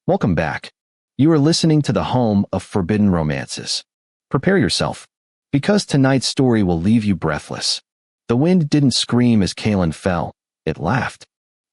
Welcome back. You are listening to the home of forbidden romances. Prepare yourself, because tonight's story will leave you breathless. The wind didn't scream as Kalen fell, it laughed.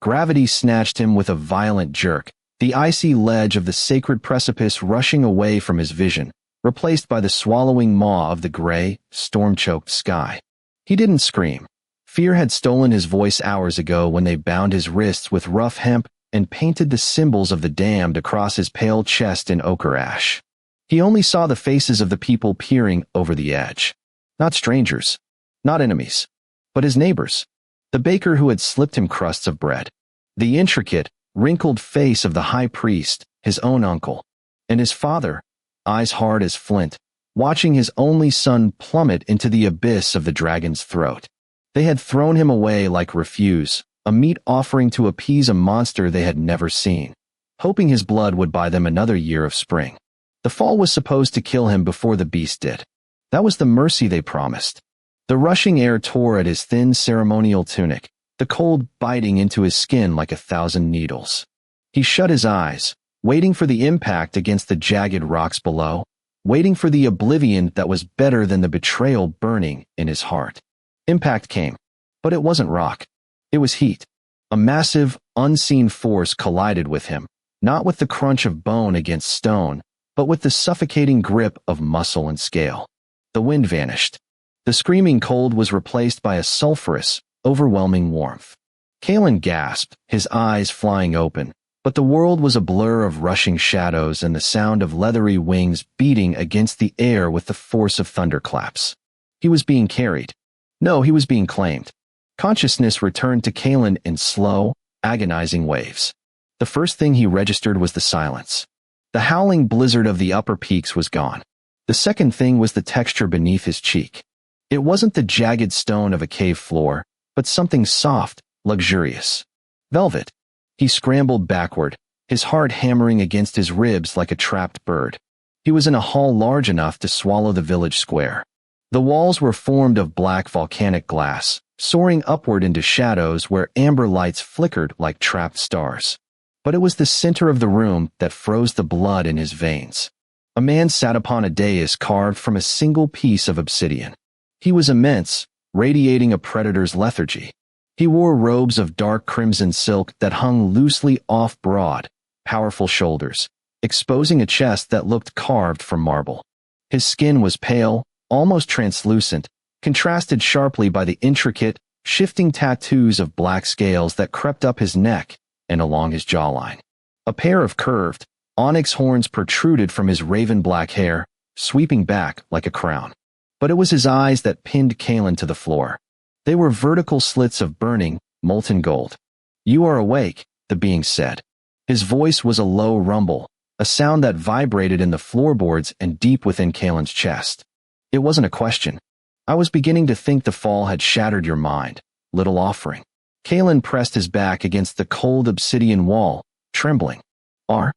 Gravity snatched him with a violent jerk, the icy ledge of the sacred precipice rushing away from his vision, replaced by the swallowing maw of the gray, storm-choked sky. He didn't scream. Fear had stolen his voice hours ago when they bound his wrists with rough hemp and painted the symbols of the damned across his pale chest in ochre ash. He only saw the faces of the people peering over the edge. Not strangers, not enemies, but his neighbors. The baker who had slipped him crusts of bread. The intricate, wrinkled face of the high priest, his own uncle. And his father, eyes hard as flint, watching his only son plummet into the abyss of the dragon's throat. They had thrown him away like refuse, a meat offering to appease a monster they had never seen, hoping his blood would buy them another year of spring. The fall was supposed to kill him before the beast did. That was the mercy they promised. The rushing air tore at his thin ceremonial tunic, the cold biting into his skin like 1,000 needles. He shut his eyes, waiting for the impact against the jagged rocks below, waiting for the oblivion that was better than the betrayal burning in his heart. Impact came, but it wasn't rock. It was heat. A massive, unseen force collided with him, not with the crunch of bone against stone, but with the suffocating grip of muscle and scale. The wind vanished. The screaming cold was replaced by a sulphurous, overwhelming warmth. Kalen gasped, his eyes flying open, but the world was a blur of rushing shadows and the sound of leathery wings beating against the air with the force of thunderclaps. He was being carried. No, he was being claimed. Consciousness returned to Kalen in slow, agonizing waves. The first thing he registered was the silence. The howling blizzard of the upper peaks was gone. The second thing was the texture beneath his cheek. It wasn't the jagged stone of a cave floor, but something soft, luxurious. Velvet. He scrambled backward, his heart hammering against his ribs like a trapped bird. He was in a hall large enough to swallow the village square. The walls were formed of black volcanic glass, soaring upward into shadows where amber lights flickered like trapped stars. But it was the center of the room that froze the blood in his veins. A man sat upon a dais carved from a single piece of obsidian. He was immense, radiating a predator's lethargy. He wore robes of dark crimson silk that hung loosely off broad, powerful shoulders, exposing a chest that looked carved from marble. His skin was pale, almost translucent, contrasted sharply by the intricate, shifting tattoos of black scales that crept up his neck and along his jawline. A pair of curved, onyx horns protruded from his raven-black hair, sweeping back like a crown. But it was his eyes that pinned Kalen to the floor. They were vertical slits of burning, molten gold. "You are awake," the being said. His voice was a low rumble, a sound that vibrated in the floorboards and deep within Kalen's chest. It wasn't a question. "I was beginning to think the fall had shattered your mind, little offering." Kalen pressed his back against the cold obsidian wall, trembling. Are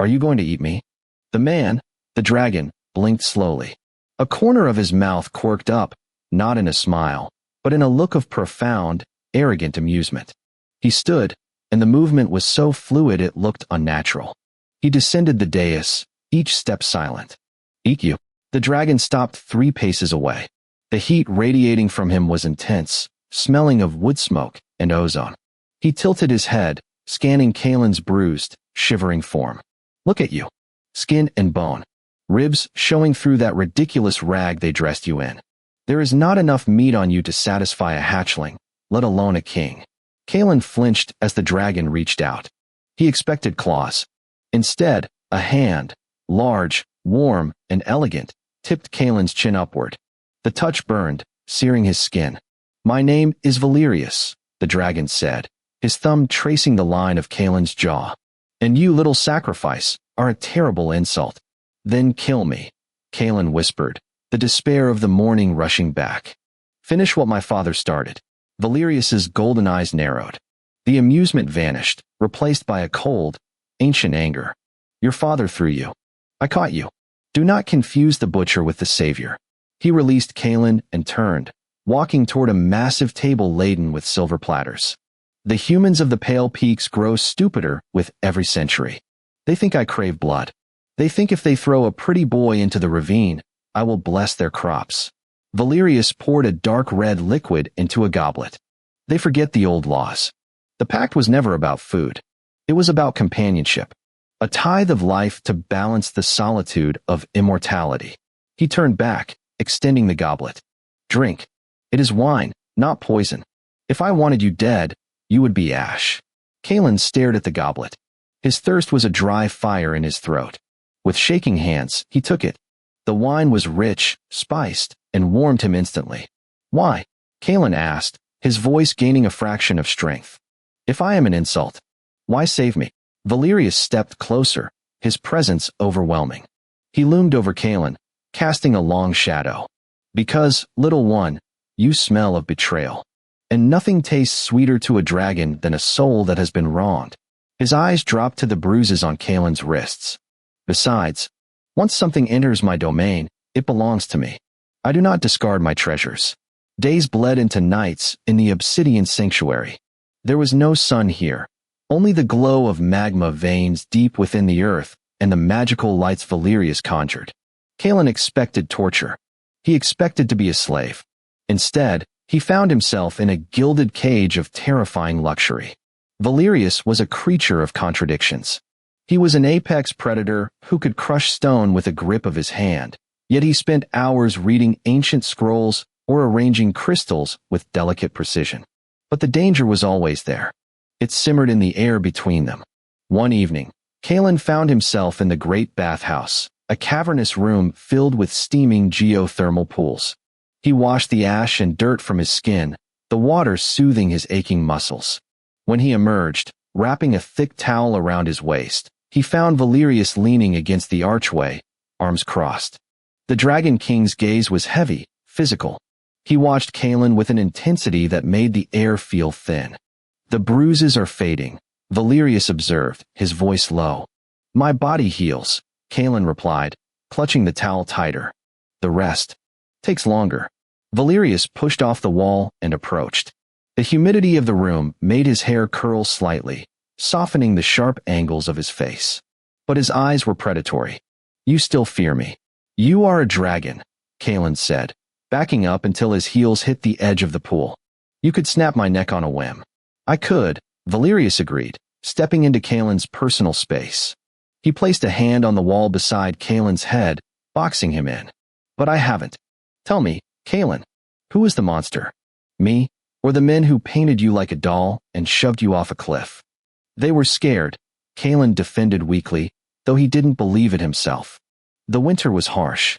you going to eat me?" The man, the dragon, blinked slowly. A corner of his mouth quirked up, not in a smile, but in a look of profound, arrogant amusement. He stood, and the movement was so fluid it looked unnatural. He descended the dais, each step silent. "Eat you." The dragon stopped 3 paces away. The heat radiating from him was intense, smelling of wood smoke and ozone. He tilted his head, scanning Kalen's bruised, shivering form. "Look at you. Skin and bone. Ribs showing through that ridiculous rag they dressed you in. There is not enough meat on you to satisfy a hatchling, let alone a king." Kalen flinched as the dragon reached out. He expected claws. Instead, a hand, large, warm, and elegant, tipped Kalen's chin upward. The touch burned, searing his skin. "My name is Valerius," the dragon said, his thumb tracing the line of Kalen's jaw. "And you, little sacrifice, are a terrible insult." "Then kill me," Kalen whispered, the despair of the morning rushing back. "Finish what my father started." Valerius's golden eyes narrowed. The amusement vanished, replaced by a cold, ancient anger. "Your father threw you. I caught you. Do not confuse the butcher with the savior." He released Kalen and turned, walking toward a massive table laden with silver platters. The humans of the Pale Peaks grow stupider with every century. They think I crave blood. They think if they throw a pretty boy into the ravine, I will bless their crops. Valerius poured a dark red liquid into a goblet. They forget the old laws. The pact was never about food. It was about companionship. A tithe of life to balance the solitude of immortality. He turned back, extending the goblet. Drink. It is wine, not poison. If I wanted you dead, you would be ash. Kalen stared at the goblet. His thirst was a dry fire in his throat. With shaking hands, he took it. The wine was rich, spiced, and warmed him instantly. Why? Kalen asked, his voice gaining a fraction of strength. If I am an insult, why save me? Valerius stepped closer, his presence overwhelming. He loomed over Kalen, casting a long shadow. Because, little one, you smell of betrayal. And nothing tastes sweeter to a dragon than a soul that has been wronged. His eyes dropped to the bruises on Kalen's wrists. Besides, once something enters my domain, it belongs to me. I do not discard my treasures. Days bled into nights in the obsidian sanctuary. There was no sun here, only the glow of magma veins deep within the earth and the magical lights Valerius conjured. Kalen expected torture. He expected to be a slave. Instead, he found himself in a gilded cage of terrifying luxury. Valerius was a creature of contradictions. He was an apex predator who could crush stone with a grip of his hand, yet he spent hours reading ancient scrolls or arranging crystals with delicate precision. But the danger was always there. It simmered in the air between them. One evening, Kalen found himself in the great bathhouse, a cavernous room filled with steaming geothermal pools. He washed the ash and dirt from his skin, the water soothing his aching muscles. When he emerged, wrapping a thick towel around his waist, he found Valerius leaning against the archway, arms crossed. The Dragon King's gaze was heavy, physical. He watched Kalen with an intensity that made the air feel thin. The bruises are fading, Valerius observed, his voice low. My body heals, Kalen replied, clutching the towel tighter. The rest takes longer. Valerius pushed off the wall and approached. The humidity of the room made his hair curl slightly, softening the sharp angles of his face. But his eyes were predatory. You still fear me. You are a dragon, Kalen said, backing up until his heels hit the edge of the pool. You could snap my neck on a whim. I could, Valerius agreed, stepping into Kalen's personal space. He placed a hand on the wall beside Kalen's head, boxing him in. But I haven't. Tell me, Kalen, who is the monster? Me, or the men who painted you like a doll and shoved you off a cliff? They were scared, Kalen defended weakly, though he didn't believe it himself. The winter was harsh.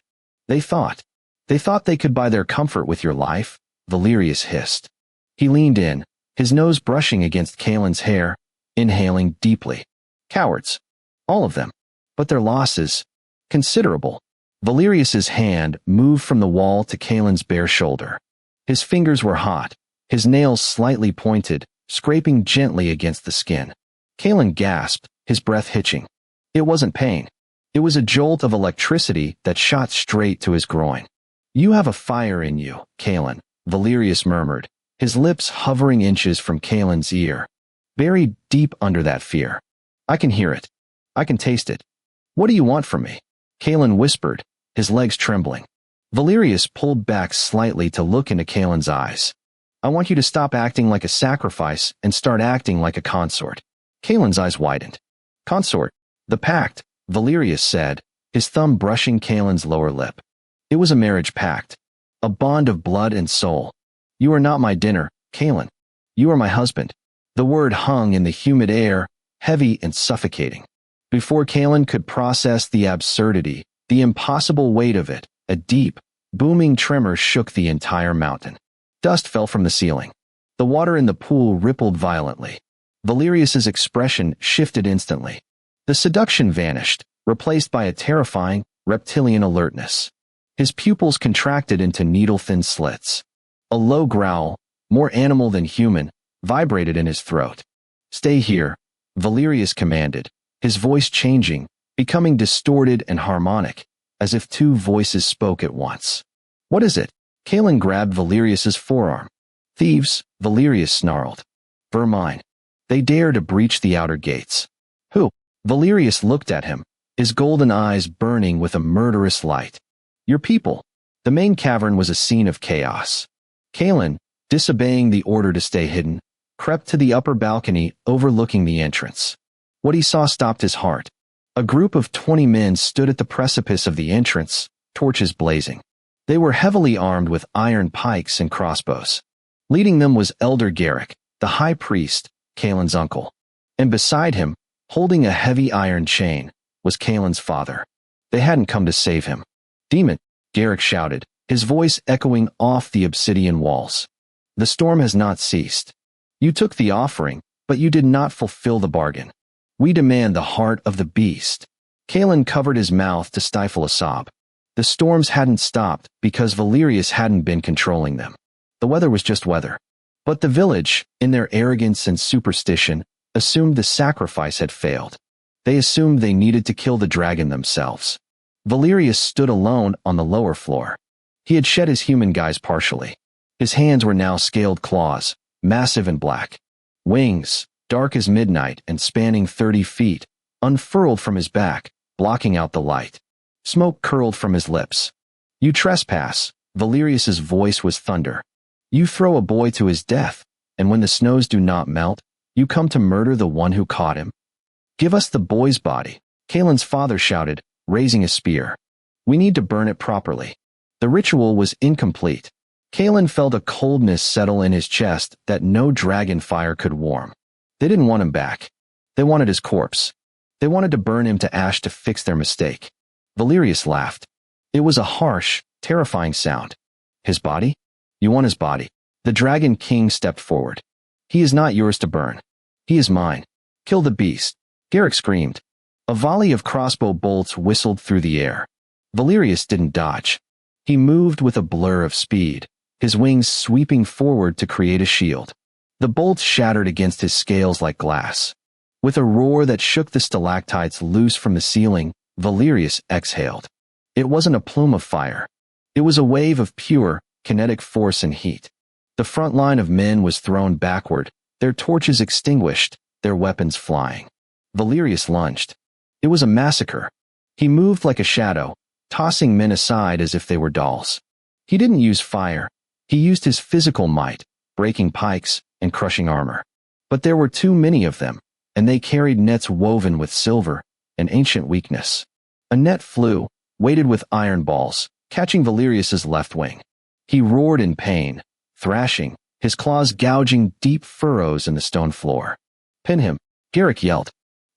They thought they could buy their comfort with your life, Valerius hissed. He leaned in, his nose brushing against Kalen's hair, inhaling deeply. Cowards. All of them. But their losses, considerable. Valerius's hand moved from the wall to Kalen's bare shoulder. His fingers were hot, his nails slightly pointed, scraping gently against the skin. Kalen gasped, his breath hitching. It wasn't pain. It was a jolt of electricity that shot straight to his groin. You have a fire in you, Kalen, Valerius murmured, his lips hovering inches from Kalen's ear. Buried deep under that fear. I can hear it. I can taste it. What do you want from me? Kalen whispered, his legs trembling. Valerius pulled back slightly to look into Kalen's eyes. I want you to stop acting like a sacrifice and start acting like a consort. Kalen's eyes widened. Consort. The pact, Valerius said, his thumb brushing Kalen's lower lip. It was a marriage pact. A bond of blood and soul. You are not my dinner, Kalen. You are my husband. The word hung in the humid air, heavy and suffocating. Before Kalen could process the absurdity, the impossible weight of it, a deep, booming tremor shook the entire mountain. Dust fell from the ceiling. The water in the pool rippled violently. Valerius's expression shifted instantly. The seduction vanished, replaced by a terrifying, reptilian alertness. His pupils contracted into needle-thin slits. A low growl, more animal than human, vibrated in his throat. Stay here, Valerius commanded, his voice changing, becoming distorted and harmonic, as if two voices spoke at once. What is it? Kalen grabbed Valerius's forearm. Thieves, Valerius snarled. Vermine. They dare to breach the outer gates. Who? Valerius looked at him, his golden eyes burning with a murderous light. Your people. The main cavern was a scene of chaos. Kalen, disobeying the order to stay hidden, crept to the upper balcony overlooking the entrance. What he saw stopped his heart. A group of 20 men stood at the precipice of the entrance, torches blazing. They were heavily armed with iron pikes and crossbows. Leading them was Elder Garrick, the high priest, Kalen's uncle. And beside him, holding a heavy iron chain, was Kalen's father. They hadn't come to save him. Demon, Garrick shouted, his voice echoing off the obsidian walls. The storm has not ceased. You took the offering, but you did not fulfill the bargain. We demand the heart of the beast. Kalen covered his mouth to stifle a sob. The storms hadn't stopped because Valerius hadn't been controlling them. The weather was just weather. But the village, in their arrogance and superstition, assumed the sacrifice had failed. They assumed they needed to kill the dragon themselves. Valerius stood alone on the lower floor. He had shed his human guise partially. His hands were now scaled claws, massive and black. Wings, dark as midnight and spanning 30 feet, unfurled from his back, blocking out the light. Smoke curled from his lips. You trespass, Valerius's voice was thunder. You throw a boy to his death, and when the snows do not melt, you come to murder the one who caught him. Give us the boy's body, Kalen's father shouted, raising a spear. We need to burn it properly. The ritual was incomplete. Kalen felt a coldness settle in his chest that no dragon fire could warm. They didn't want him back. They wanted his corpse. They wanted to burn him to ash to fix their mistake. Valerius laughed. It was a harsh, terrifying sound. His body? You want his body. The Dragon King stepped forward. He is not yours to burn. He is mine. Kill the beast. Garrick screamed. A volley of crossbow bolts whistled through the air. Valerius didn't dodge. He moved with a blur of speed, his wings sweeping forward to create a shield. The bolts shattered against his scales like glass. With a roar that shook the stalactites loose from the ceiling, Valerius exhaled. It wasn't a plume of fire. It was a wave of pure, kinetic force and heat. The front line of men was thrown backward, their torches extinguished, their weapons flying. Valerius lunged. It was a massacre. He moved like a shadow, tossing men aside as if they were dolls. He didn't use fire. He used his physical might, breaking pikes and crushing armor. But there were too many of them, and they carried nets woven with silver, an ancient weakness. A net flew, weighted with iron balls, catching Valerius's left wing. He roared in pain, thrashing, his claws gouging deep furrows in the stone floor. Pin him, Garrick yelled.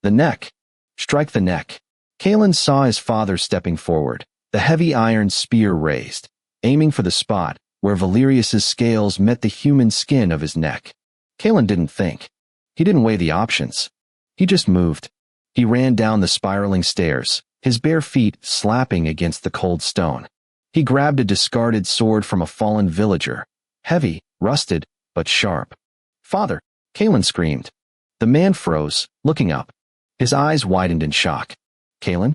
The neck. Strike the neck. Kalen saw his father stepping forward, the heavy iron spear raised, aiming for the spot where Valerius's scales met the human skin of his neck. Kalen didn't think. He didn't weigh the options. He just moved. He ran down the spiraling stairs, his bare feet slapping against the cold stone. He grabbed a discarded sword from a fallen villager, heavy, rusted, but sharp. Father, Kalen screamed. The man froze, looking up. His eyes widened in shock. Kalen?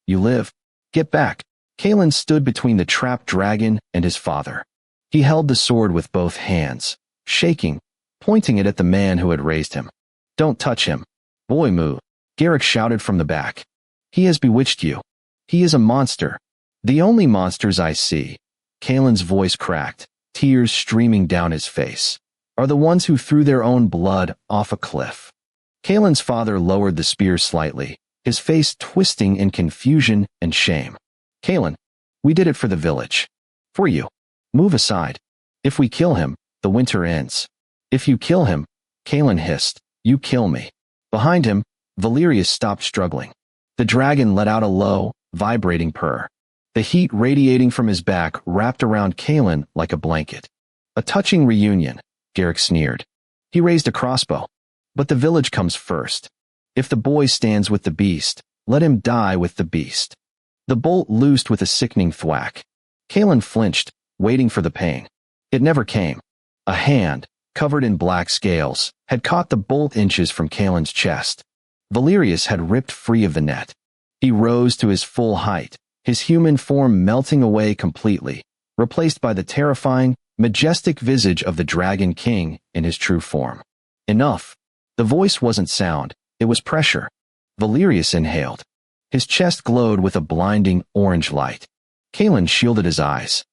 You live. Get back. Kalen stood between the trapped dragon and his father. He held the sword with both hands, shaking, pointing it at the man who had raised him. Don't touch him. Boy, move. Garrick shouted from the back. He has bewitched you. He is a monster. The only monsters I see, Kalen's voice cracked, tears streaming down his face, are the ones who threw their own blood off a cliff. Kalen's father lowered the spear slightly, his face twisting in confusion and shame. Kalen, we did it for the village. For you. Move aside. If we kill him, the winter ends. If you kill him, Kalen hissed, you kill me. Behind him, Valerius stopped struggling. The dragon let out a low, vibrating purr. The heat radiating from his back wrapped around Kalen like a blanket. A touching reunion, Garrick sneered. He raised a crossbow. But the village comes first. If the boy stands with the beast, let him die with the beast. The bolt loosed with a sickening thwack. Kalen flinched, waiting for the pain. It never came. A hand, covered in black scales, had caught the bolt inches from Kalen's chest. Valerius had ripped free of the net. He rose to his full height, his human form melting away completely, replaced by the terrifying, majestic visage of the Dragon King in his true form. Enough. The voice wasn't sound, it was pressure. Valerius inhaled. His chest glowed with a blinding orange light. Kalen shielded his eyes.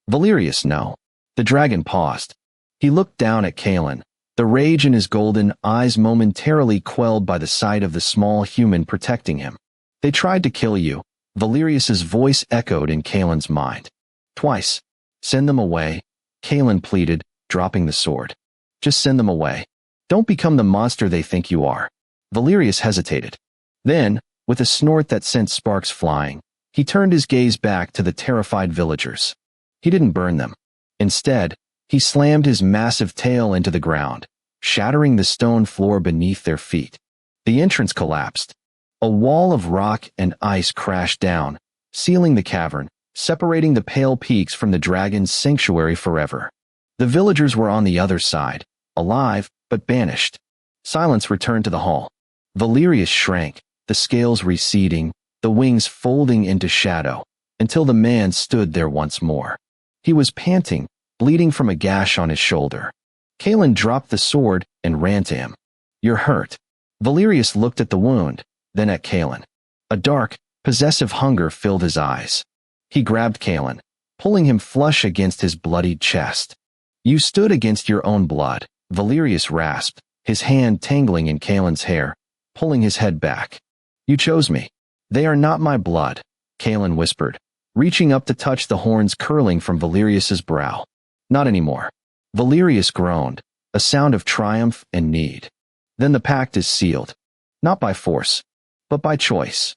Valerius, no. The dragon paused. He looked down at Kalen, the rage in his golden eyes momentarily quelled by the sight of the small human protecting him. They tried to kill you, Valerius's voice echoed in Kalen's mind. Twice. Send them away, Kalen pleaded, dropping the sword. Just send them away. Don't become the monster they think you are. Valerius hesitated. Then, with a snort that sent sparks flying, he turned his gaze back to the terrified villagers. He didn't burn them. Instead, he slammed his massive tail into the ground, shattering the stone floor beneath their feet. The entrance collapsed. A wall of rock and ice crashed down, sealing the cavern, separating the pale peaks from the dragon's sanctuary forever. The villagers were on the other side, alive but banished. Silence returned to the hall. Valerius shrank, the scales receding, the wings folding into shadow, until the man stood there once more. He was panting, bleeding from a gash on his shoulder. Kalen dropped the sword and ran to him. You're hurt. Valerius looked at the wound, then at Kalen. A dark, possessive hunger filled his eyes. He grabbed Kalen, pulling him flush against his bloodied chest. You stood against your own blood, Valerius rasped, his hand tangling in Kalen's hair, pulling his head back. You chose me. They are not my blood, Kalen whispered, reaching up to touch the horns curling from Valerius's brow. Not anymore. Valerius groaned, a sound of triumph and need. Then the pact is sealed. Not by force, but by choice.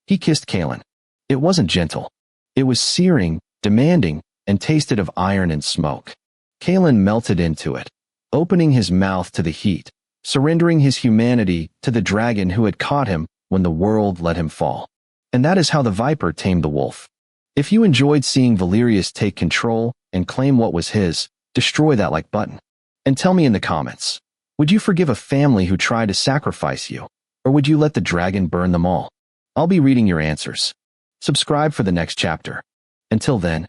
He kissed Kalen. It wasn't gentle. It was searing, demanding, and tasted of iron and smoke. Kalen melted into it, opening his mouth to the heat, surrendering his humanity to the dragon who had caught him when the world let him fall. And that is how the viper tamed the wolf. If you enjoyed seeing Valerius take control and claim what was his, destroy that like button. And tell me in the comments, would you forgive a family who tried to sacrifice you, or would you let the dragon burn them all? I'll be reading your answers. Subscribe for the next chapter. Until then,